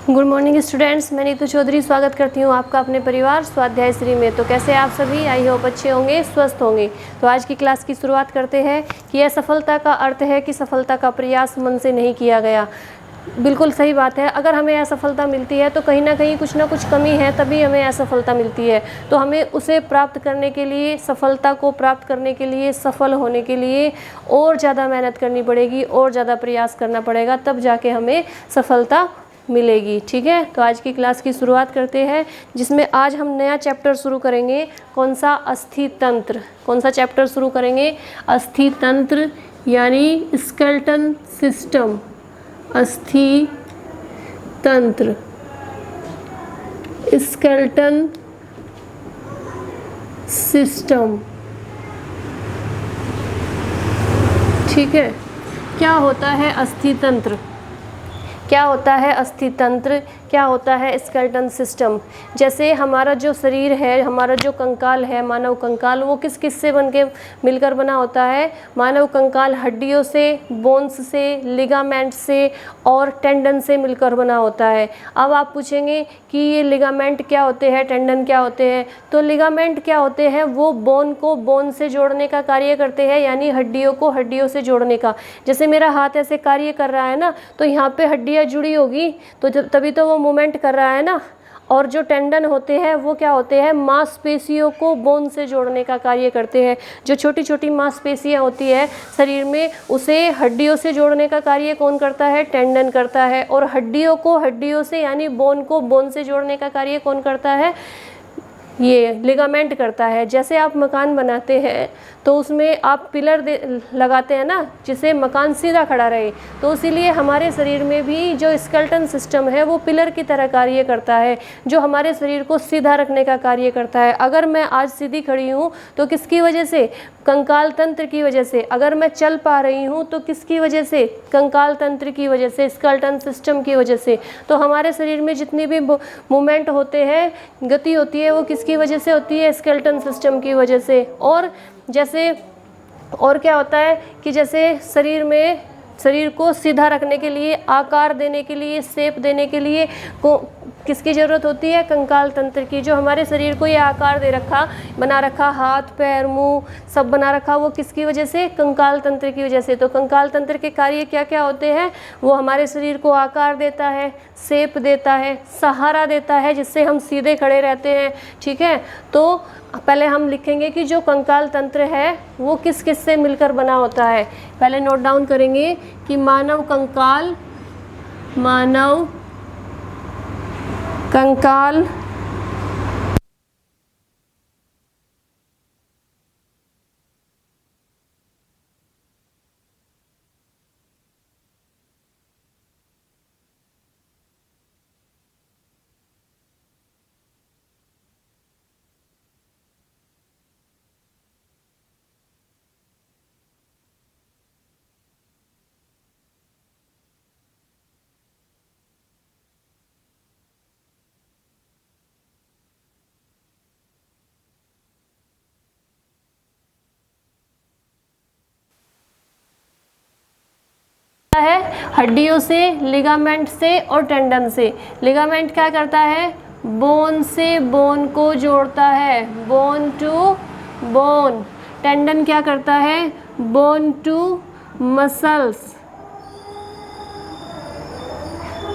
Good morning students, मैं नीतू चौधरी स्वागत करती हूँ आपका अपने परिवार स्वाध्याय श्री में। तो कैसे आप सभी? आई होप अच्छे होंगे, स्वस्थ होंगे। तो आज की क्लास की शुरुआत करते हैं कि असफलता का अर्थ है कि सफलता का प्रयास मन से नहीं किया गया। बिल्कुल सही बात है। अगर हमें असफलता मिलती है तो कहीं ना कहीं कुछ ना कुछ कमी है, तभी हमें असफलता मिलती है। तो हमें उसे प्राप्त करने के लिए, सफलता को प्राप्त करने के लिए, सफल होने के लिए और ज़्यादा मेहनत करनी पड़ेगी और ज़्यादा प्रयास करना पड़ेगा, तब जाके हमें सफलता मिलेगी। ठीक है, तो आज की क्लास की शुरुआत करते हैं, जिसमें आज हम नया चैप्टर शुरू करेंगे। कौन सा? अस्थितंत्र। कौन सा चैप्टर शुरू करेंगे? अस्थितंत्र यानी स्केलेटन सिस्टम। अस्थितंत्र, स्केलेटन सिस्टम। ठीक है, क्या होता है अस्थितंत्र? क्या होता है अस्थितंत्र? क्या होता है स्केलेटन सिस्टम? जैसे हमारा जो शरीर है, हमारा जो कंकाल है, मानव कंकाल, वो किस किस से बन के मिलकर बना होता है? मानव कंकाल हड्डियों से, बोन्स से, लिगामेंट से और टेंडन से मिलकर बना होता है। अब आप पूछेंगे कि ये लिगामेंट क्या होते हैं, टेंडन क्या होते हैं? तो लिगामेंट क्या होते हैं? वो बोन को बोन से जोड़ने का कार्य करते हैं, यानी हड्डियों को हड्डियों से जोड़ने का। जैसे मेरा हाथ ऐसे कार्य कर रहा है ना, तो यहाँ पे हड्डियाँ जुड़ी होगी, तो तभी तो वो मूवमेंट कर रहा है ना। और जो टेंडन होते हैं वो क्या होते हैं? मांसपेशियों को बोन से जोड़ने का कार्य करते हैं। जो छोटी छोटी मांसपेशियां होती है शरीर में, उसे हड्डियों से जोड़ने का कार्य कौन करता है? टेंडन करता है। और हड्डियों को हड्डियों से यानी बोन को बोन से जोड़ने का कार्य कौन करता है? ये लिगामेंट करता है। जैसे आप मकान बनाते हैं तो उसमें आप पिलर लगाते हैं ना, जिससे मकान सीधा खड़ा रहे। तो इसीलिए हमारे शरीर में भी जो स्केलेटन सिस्टम है वो पिलर की तरह कार्य करता है, जो हमारे शरीर को सीधा रखने का कार्य करता है। अगर मैं आज सीधी खड़ी हूँ तो किसकी वजह से? कंकाल तंत्र की वजह से। अगर मैं चल पा रही हूँ तो किसकी वजह से? कंकाल तंत्र की वजह से, स्केलेटन सिस्टम की वजह से। तो हमारे शरीर में जितनी भी मूवमेंट होते हैं, गति होती है, वो किसकी वजह से होती है? स्केलेटन सिस्टम की वजह से। और जैसे और क्या होता है कि जैसे शरीर को सीधा रखने के लिए, आकार देने के लिए, शेप देने के लिए किसकी ज़रूरत होती है? कंकाल तंत्र की। जो हमारे शरीर को ये आकार बना रखा, हाथ पैर मुंह सब बना रखा, वो किसकी वजह से? कंकाल तंत्र की वजह से। तो कंकाल तंत्र के कार्य क्या क्या होते हैं? वो हमारे शरीर को आकार देता है, शेप देता है, सहारा देता है, जिससे हम सीधे खड़े रहते हैं। ठीक है, तो पहले हम लिखेंगे कि जो कंकाल तंत्र है वो किस किस से मिलकर बना होता है। पहले नोट डाउन करेंगे कि मानव कंकाल है हड्डियों से, लिगामेंट से और टेंडन से। लिगामेंट क्या करता है? बोन से बोन को जोड़ता है, बोन टू बोन। टेंडन क्या करता है? बोन टू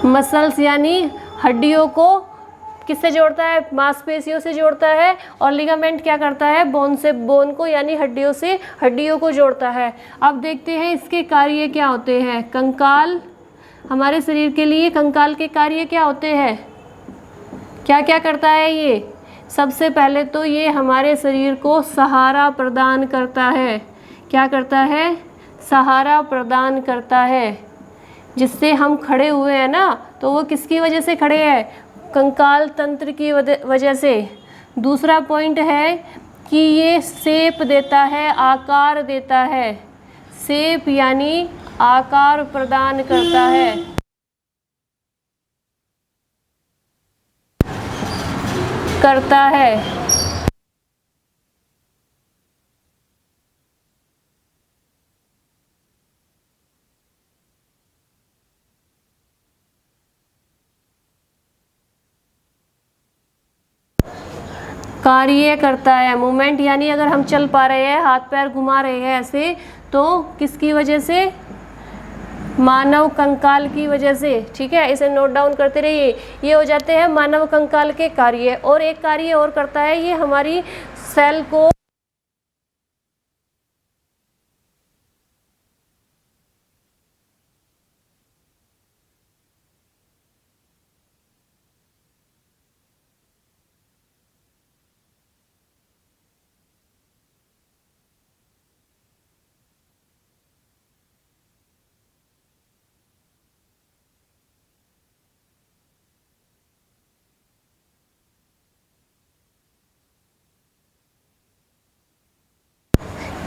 मसल्स यानी हड्डियों को किससे जोड़ता है? मांसपेशियों से जोड़ता है। और लिगामेंट क्या करता है? बोन से बोन को यानी हड्डियों से हड्डियों को जोड़ता है। अब देखते हैं इसके कार्य क्या होते हैं। कंकाल, हमारे शरीर के लिए कंकाल के कार्य क्या होते हैं? क्या क्या करता है ये? सबसे पहले तो ये हमारे शरीर को सहारा प्रदान करता है। क्या करता है? सहारा प्रदान करता है, जिससे हम खड़े हुए हैं ना, तो वो किसकी वजह से खड़े हैं? कंकाल तंत्र की वजह से। दूसरा पॉइंट है कि ये शेप देता है, आकार देता है। शेप यानी आकार प्रदान करता है। कार्य करता है। मूवमेंट यानी अगर हम चल पा रहे हैं, हाथ पैर घुमा रहे हैं ऐसे, तो किसकी वजह से? मानव कंकाल की वजह से। ठीक है, इसे नोट डाउन करते रहिए। ये हो जाते हैं मानव कंकाल के कार्य। और एक कार्य और करता है, ये हमारी सेल को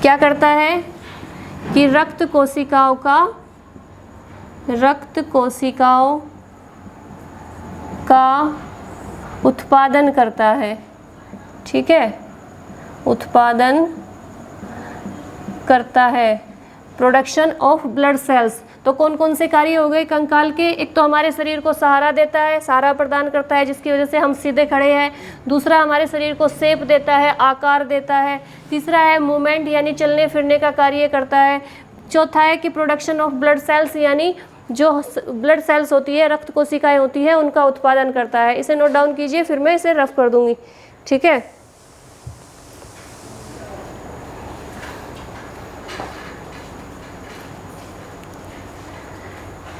क्या करता है कि रक्त कोशिकाओं का उत्पादन करता है। ठीक है, उत्पादन करता है। Production of blood cells. तो कौन कौन से कार्य हो गए कंकाल के? एक तो हमारे शरीर को सहारा देता है, सहारा प्रदान करता है जिसकी वजह से हम सीधे खड़े हैं। दूसरा, हमारे शरीर को शेप देता है, आकार देता है। तीसरा है मूवमेंट यानी चलने फिरने का कार्य करता है। चौथा है कि प्रोडक्शन ऑफ ब्लड सेल्स यानी जो ब्लड सेल्स होती है, रक्त कोशिकाएं होती है, उनका उत्पादन करता है। इसे नोट डाउन कीजिए, फिर मैं इसे रफ कर दूंगी। ठीक है,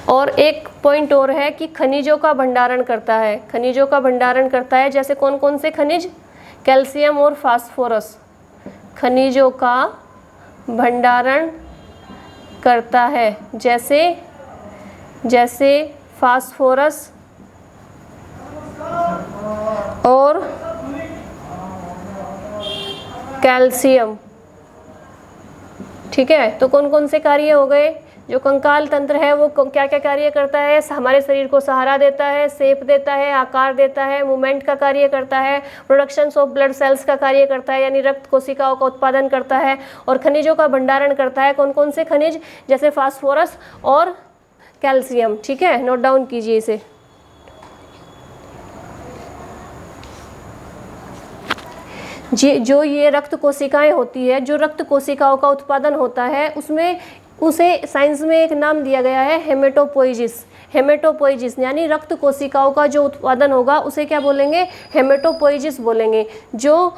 और एक पॉइंट और है कि खनिजों का भंडारण करता है। खनिजों का भंडारण करता है, जैसे कौन कौन से खनिज? कैल्शियम और फास्फोरस। खनिजों का भंडारण करता है, जैसे फास्फोरस और कैल्शियम। ठीक है, तो कौन कौन से कार्य हो गए? जो कंकाल तंत्र है वो क्या क्या कार्य करता है? हमारे शरीर को सहारा देता है, शेप देता है, आकार देता है, मूवमेंट का कार्य करता है, प्रोडक्शन ऑफ ब्लड सेल्स का कार्य करता है यानी रक्त कोशिकाओं का उत्पादन करता है, और खनिजों का भंडारण करता है। कौन कौन से खनिज? जैसे फास्फोरस और कैल्शियम। ठीक है, नोट डाउन कीजिए इसे। जो ये रक्त कोशिकाएं होती है, जो रक्त कोशिकाओं का उत्पादन होता है, उसे साइंस में एक नाम दिया गया है हेमेटोपोइजिस। हेमेटोपोइजिस यानी रक्त कोशिकाओं का जो उत्पादन होगा उसे क्या बोलेंगे? हेमेटोपोइजिस बोलेंगे। जो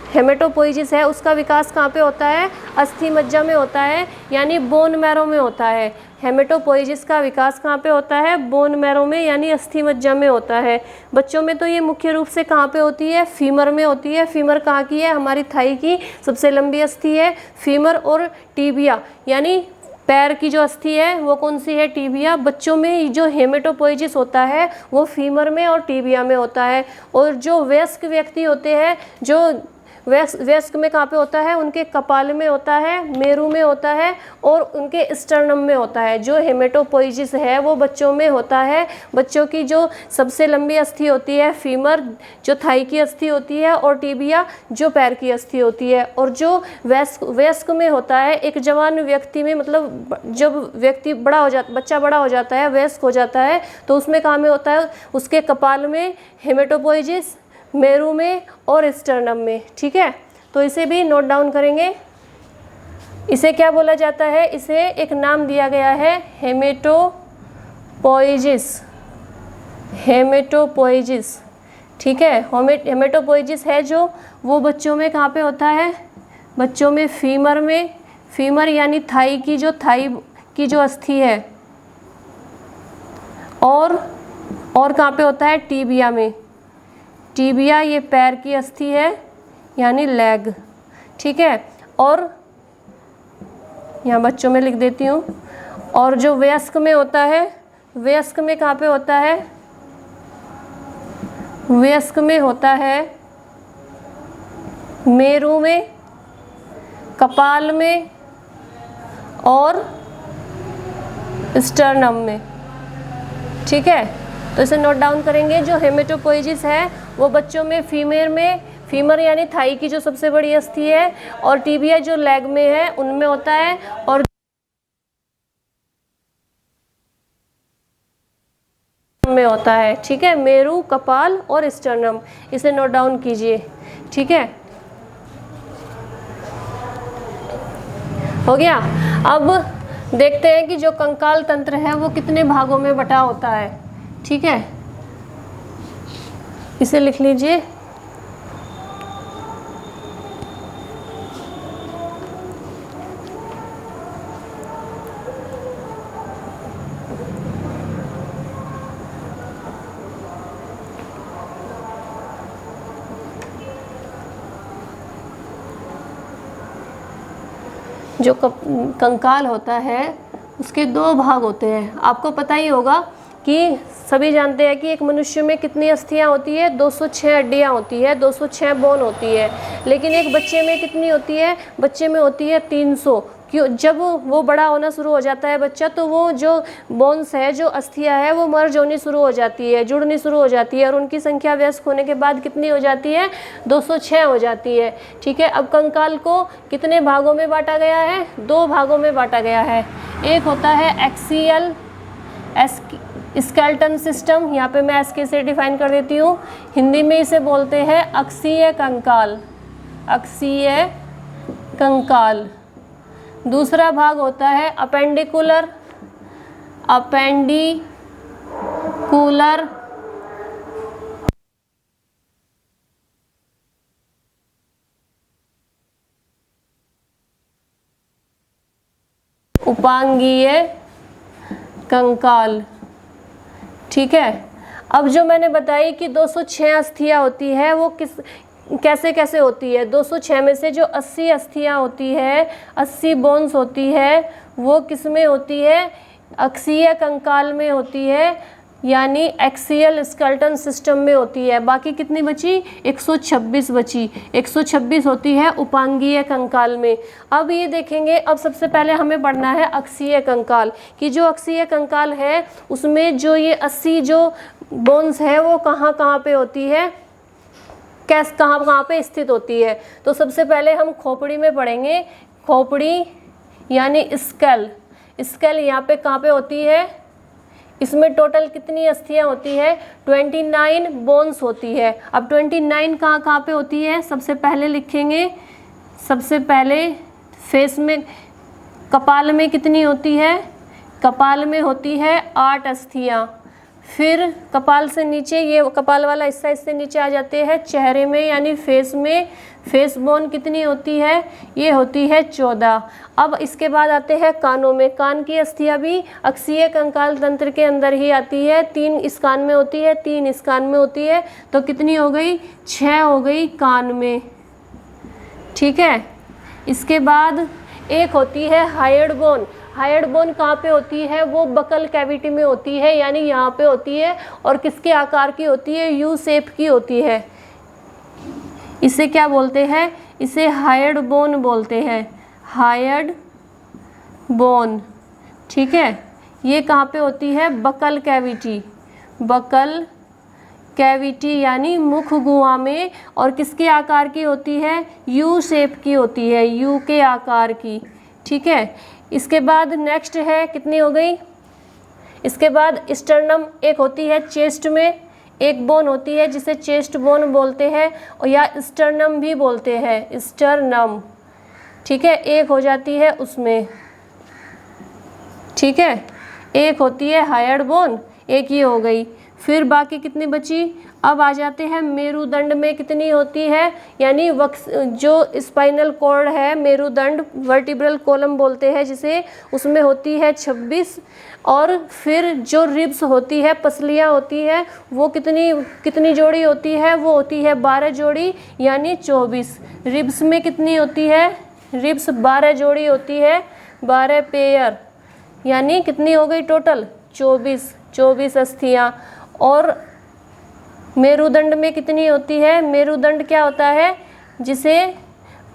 हेमेटोपोइजिस है उसका विकास कहाँ पे होता है? अस्थि मज्जा में होता है यानी बोन मैरो में होता है। हेमेटोपोइजिस का विकास कहाँ पे होता है? बोन मैरो में यानी अस्थि मज्जा में होता है। बच्चों में तो ये मुख्य रूप से कहाँ पे होती है? फीमर में होती है। फीमर कहाँ की है? हमारी थाई की सबसे लंबी अस्थि है फीमर। और टीबिया यानी पैर की जो अस्थि है वो कौन सी है? टीबिया। बच्चों में जो हेमेटोपोइजिस होता है वो फीमर में और टीबिया में होता है। और जो वयस्क व्यक्ति होते हैं, जो वयस्क में कहाँ पे होता है? उनके कपाल में होता है, मेरू में होता है और उनके स्टर्नम में होता है। जो हेमेटोपोइजिस है वो बच्चों में होता है। बच्चों की जो सबसे लंबी अस्थि होती है फीमर, जो थाई की अस्थि होती है, और टीबिया जो पैर की अस्थि होती है। और जो वयस्क में होता है, एक जवान व्यक्ति में, मतलब जब व्यक्ति बड़ा हो जाता, बच्चा बड़ा हो जाता है, वयस्क हो जाता है, तो उसमें कहाँ में होता है? उसके कपाल में हेमेटोपोइजिस, मेरू में और स्टर्नम में। ठीक है, तो इसे भी नोट डाउन करेंगे। इसे क्या बोला जाता है? इसे एक नाम दिया गया है हेमेटोपोइजिस। हेमेटोपोइजिस। ठीक है, हेमेटोपोइजिस है जो वो बच्चों में कहाँ पे होता है? बच्चों में फीमर में। फीमर यानी थाई की जो अस्थि है। और कहाँ पे होता है? टीबिया में। टीबिया ये पैर की अस्थि है यानी लेग। ठीक है, और यहाँ बच्चों में लिख देती हूँ। और जो वयस्क में होता है, वयस्क में कहाँ पे होता है? वयस्क में होता है मेरू में, कपाल में और स्टर्नम में। ठीक है, तो इसे नोट डाउन करेंगे। जो हेमेटोपोइजिस है वो बच्चों में फीमर यानी थाई की जो सबसे बड़ी अस्थि है, और टीबिया जो लेग में है उनमें होता है। और में होता है। ठीक है, मेरु, कपाल और स्टर्नम, इसे नोट डाउन कीजिए। ठीक है, हो गया। अब देखते हैं कि जो कंकाल तंत्र है वो कितने भागों में बटा होता है। ठीक है, इसे लिख लीजिए। जो कंकाल होता है उसके दो भाग होते हैं। आपको पता ही होगा कि सभी जानते हैं कि एक मनुष्य में कितनी अस्थियां होती है, 206 हड्डियां होती है, 206 बोन होती है। लेकिन एक बच्चे में कितनी होती है? बच्चे में होती है 300। क्यों? जब वो बड़ा होना शुरू हो जाता है बच्चा, तो वो जो बोन्स है, जो अस्थियां है, वो मर्ज होनी शुरू हो जाती है, जुड़नी शुरू हो जाती है, और उनकी संख्या वयस्क होने के बाद कितनी हो जाती है? 206 हो जाती है। ठीक है, अब कंकाल को कितने भागों में बांटा गया है? 2 भागों में बांटा गया है। एक होता है एक्सियल स्केलेटन सिस्टम, यहाँ पे मैं एसके से डिफाइन कर देती हूँ। हिंदी में इसे बोलते हैं अक्षीय कंकाल, अक्षीय कंकाल। दूसरा भाग होता है अपेंडिकुलर, अपेंडिकुलर उपांगीय कंकाल। ठीक है, अब जो मैंने बताई कि 206 अस्थियां होती है, वो कैसे कैसे होती है? 206 में से जो 80 अस्थियां होती है, 80 बोन्स होती है, वो किस में होती है? अक्षीय कंकाल में होती है, यानी एक्सियल स्केलेटन सिस्टम में होती है। बाकी कितनी बची? 126 बची। 126 होती है उपांगीय कंकाल में। अब ये देखेंगे, अब सबसे पहले हमें पढ़ना है अक्षीय कंकाल, कि जो अक्षीय कंकाल है उसमें जो ये 80 जो बोन्स है वो कहाँ कहाँ पे होती है, कहाँ पे स्थित होती है। तो सबसे पहले हम खोपड़ी में पढ़ेंगे। खोपड़ी यानी स्केल, स्केल यहाँ पे कहाँ पे होती है? इसमें टोटल कितनी अस्थियां होती है? 29 बोन्स होती है। अब 29 कहाँ कहाँ पे होती है? सबसे पहले लिखेंगे, सबसे पहले फेस में, कपाल में कितनी होती है? कपाल में होती है 8 अस्थियां। फिर कपाल से नीचे, ये कपाल वाला हिस्सा, इससे नीचे आ जाते हैं चेहरे में यानी फेस में। फेस बोन कितनी होती है? ये होती है 14। अब इसके बाद आते हैं कानों में। कान की अस्थियां भी अक्षीय कंकाल तंत्र के अंदर ही आती है। 3 इस कान में होती है, 3 इस कान में होती है, तो कितनी हो गई? 6 हो गई कान में। ठीक है, इसके बाद एक होती है हाइड बोन। हाइड बोन कहाँ पे होती है? वो बकल कैविटी में होती है, यानी यहाँ पे होती है, और किसके आकार की होती है? यू शेप की होती है। इसे क्या बोलते हैं? इसे हाइड बोन बोलते हैं, हाइड बोन। ठीक है, ये कहाँ पे होती है? बकल कैविटी, बकल कैविटी यानी मुख गुहा में, और किसके आकार की होती है? यू शेप की होती है, यू के आकार की। ठीक है, इसके बाद नेक्स्ट है, कितनी हो गई? इसके बाद स्टर्नम एक होती है चेस्ट में, एक बोन होती है जिसे चेस्ट बोन बोलते हैं, और या स्टर्नम भी बोलते हैं, स्टर्नम। ठीक है, एक हो जाती है उसमें। ठीक है, एक होती है हाइड बोन, एक ये हो गई। फिर बाकी कितनी बची? अब आ जाते हैं मेरुदंड में कितनी होती है, यानी जो स्पाइनल कॉर्ड है, मेरुदंड, वर्टिब्रल कॉलम बोलते हैं जिसे, उसमें होती है 26। और फिर जो रिब्स होती है, पसलियाँ होती है, वो कितनी जोड़ी होती है? वो होती है 12 जोड़ी, यानी 24। रिब्स में कितनी होती है? रिब्स 12 जोड़ी होती है, 12 पेयर, यानी कितनी हो गई टोटल? 24 अस्थियाँ। और मेरुदंड में कितनी होती है? मेरुदंड क्या होता है? जिसे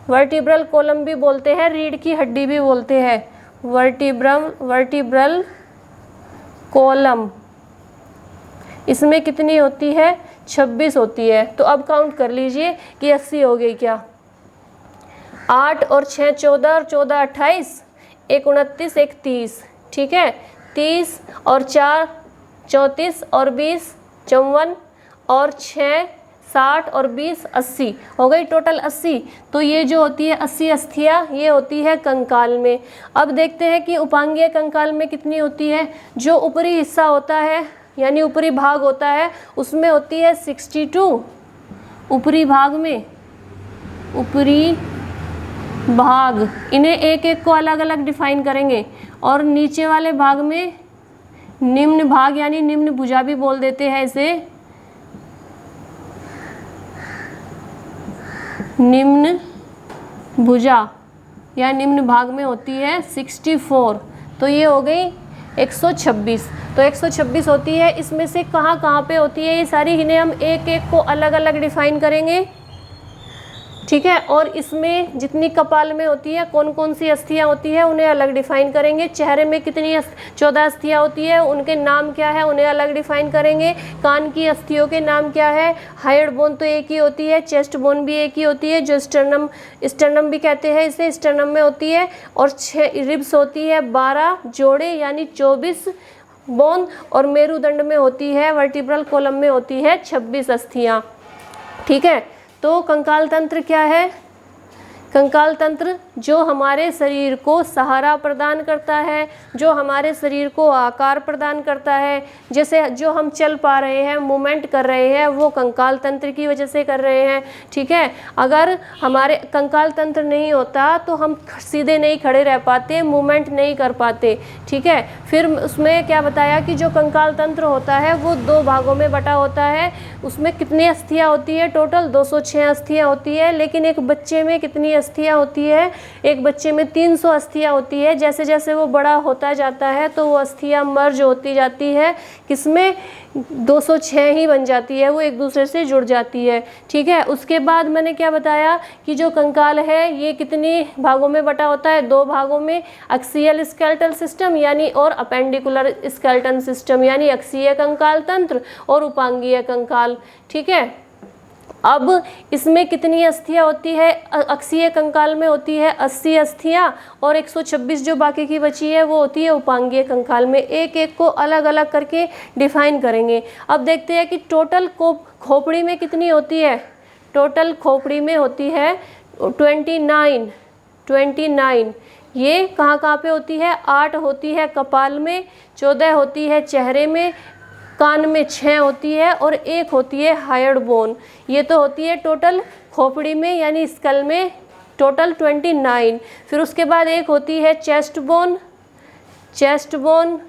वर्टिब्रल कॉलम भी बोलते हैं, रीढ़ की हड्डी भी बोलते हैं, वर्टिब्रल कॉलम। इसमें कितनी होती है? 26 होती है। तो अब काउंट कर लीजिए कि 80 हो गई क्या? 8 और 6 14, और 14 28, 1 29, 1 30। ठीक है, 30 और 4 34 और 20 54 और 6 60 और 20 80 हो गई टोटल 80। तो ये जो होती है 80 अस्थियाँ ये होती है कंकाल में। अब देखते हैं कि उपांगीय कंकाल में कितनी होती है। जो ऊपरी हिस्सा होता है यानी ऊपरी भाग होता है उसमें होती है 62। ऊपरी भाग में, ऊपरी भाग, इन्हें एक एक को अलग अलग डिफाइन करेंगे। और नीचे वाले भाग में निम्न भाग यानी निम्न भुजा भी बोल देते हैं इसे, निम्न भुजा या निम्न भाग में होती है 64। तो ये हो गई 126। तो 126 होती है। इसमें से कहाँ कहाँ पे होती है ये सारी, इन्हें हम एक एक को अलग अलग डिफाइन करेंगे, ठीक है। और इसमें जितनी कपाल में होती है कौन कौन सी अस्थियाँ होती है उन्हें अलग डिफाइन करेंगे। चेहरे में कितनी 14 अस्थियाँ होती है, उनके नाम क्या है उन्हें अलग डिफाइन करेंगे। कान की अस्थियों के नाम क्या है। हाइड बोन तो एक ही होती है, चेस्ट बोन भी एक ही होती है, जो स्टर्नम भी कहते हैं इसे, स्टर्नम में होती है। और 6 रिब्स होती है 12 जोड़े यानी 24 बोन। और मेरुदंड में होती है, वर्टिब्रल कॉलम में होती है 26 अस्थियाँ, ठीक है। तो कंकाल तंत्र क्या है। कंकाल तंत्र जो हमारे शरीर को सहारा प्रदान करता है, जो हमारे शरीर को आकार प्रदान करता है। जैसे जो हम चल पा रहे हैं, मूवमेंट कर रहे हैं, वो कंकाल तंत्र की वजह से कर रहे हैं, ठीक है। अगर हमारे कंकाल तंत्र नहीं होता तो हम सीधे नहीं खड़े रह पाते, मूवमेंट नहीं कर पाते, ठीक है। फिर उसमें क्या बताया कि जो कंकाल तंत्र होता है वो 2 भागों में बटा होता है। उसमें कितनी अस्थियाँ होती है, टोटल 206 अस्थियाँ होती है। लेकिन एक बच्चे में कितनी अस्थियाँ होती है, एक बच्चे में 300 अस्थियाँ होती है। जैसे जैसे वो बड़ा होता जाता है तो वो अस्थियाँ मर्ज होती जाती है, किसमें 206 ही बन जाती है, वो एक दूसरे से जुड़ जाती है, ठीक है। उसके बाद मैंने क्या बताया कि जो कंकाल है ये कितनी भागों में बटा होता है, 2 भागों में, अक्सियल स्केलेटल सिस्टम यानी और अपेंडिकुलर स्केलेटन सिस्टम यानी अक्षीय कंकाल तंत्र और उपांगीय कंकाल, ठीक है। अब इसमें कितनी अस्थियाँ होती है, अक्षीय कंकाल में होती है 80 अस्थियाँ और 126 जो बाकी की बची है वो होती है उपांगीय कंकाल में। एक एक को अलग अलग करके डिफाइन करेंगे। अब देखते हैं कि टोटल खोपड़ी में कितनी होती है। टोटल खोपड़ी में होती है 29। ये कहाँ कहाँ पे होती है, 8 होती है कपाल में, 14 होती है चेहरे में, कान में 6 होती है और 1 होती है हाइड बोन। ये तो होती है टोटल खोपड़ी में यानी स्कल में टोटल 29। फिर उसके बाद एक होती है चेस्ट बोन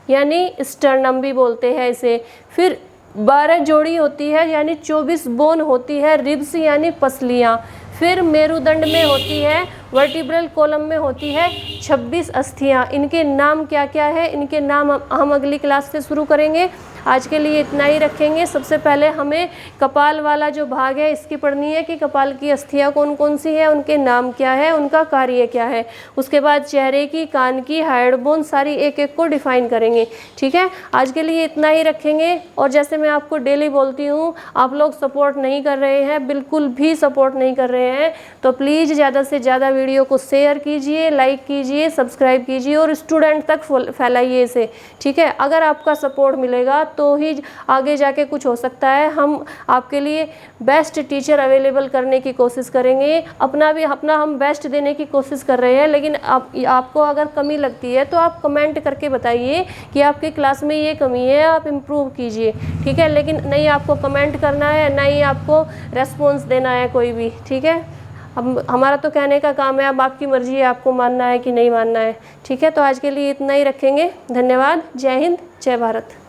यानी स्टर्नम भी बोलते हैं इसे। फिर 12 जोड़ी होती है यानी 24 बोन होती है रिब्स यानी पसलियाँ। फिर मेरुदंड में होती है, वर्टिब्रल कॉलम में होती है 26 अस्थियाँ। इनके नाम क्या क्या है, इनके नाम हम अगली क्लास से शुरू करेंगे। आज के लिए इतना ही रखेंगे। सबसे पहले हमें कपाल वाला जो भाग है इसकी पढ़नी है कि कपाल की अस्थियाँ कौन कौन सी है, उनके नाम क्या है, उनका कार्य क्या है। उसके बाद चेहरे की, कान की, हाइड बोन सारी एक एक को डिफाइन करेंगे, ठीक है। आज के लिए इतना ही रखेंगे। और जैसे मैं आपको डेली बोलती हूँ, आप लोग सपोर्ट नहीं कर रहे हैं, बिल्कुल भी सपोर्ट नहीं कर रहे हैं, तो प्लीज़ ज़्यादा से ज़्यादा वीडियो को शेयर कीजिए, लाइक कीजिए, सब्सक्राइब कीजिए और स्टूडेंट तक फैलाइए इसे, ठीक है। अगर आपका सपोर्ट मिलेगा तो ही आगे जाके कुछ हो सकता है। हम आपके लिए बेस्ट टीचर अवेलेबल करने की कोशिश करेंगे, अपना हम बेस्ट देने की कोशिश कर रहे हैं। लेकिन आपको अगर कमी लगती है तो आप कमेंट करके बताइए कि आपकी क्लास में ये कमी है, आप इम्प्रूव कीजिए, ठीक है। लेकिन नहीं आपको कमेंट करना है, ना ही आपको रेस्पॉन्स देना है कोई भी, ठीक है। अब हमारा तो कहने का काम है, अब आपकी मर्जी है आपको मानना है कि नहीं मानना है, ठीक है। तो आज के लिए इतना ही रखेंगे। धन्यवाद। जय हिंद, जय भारत।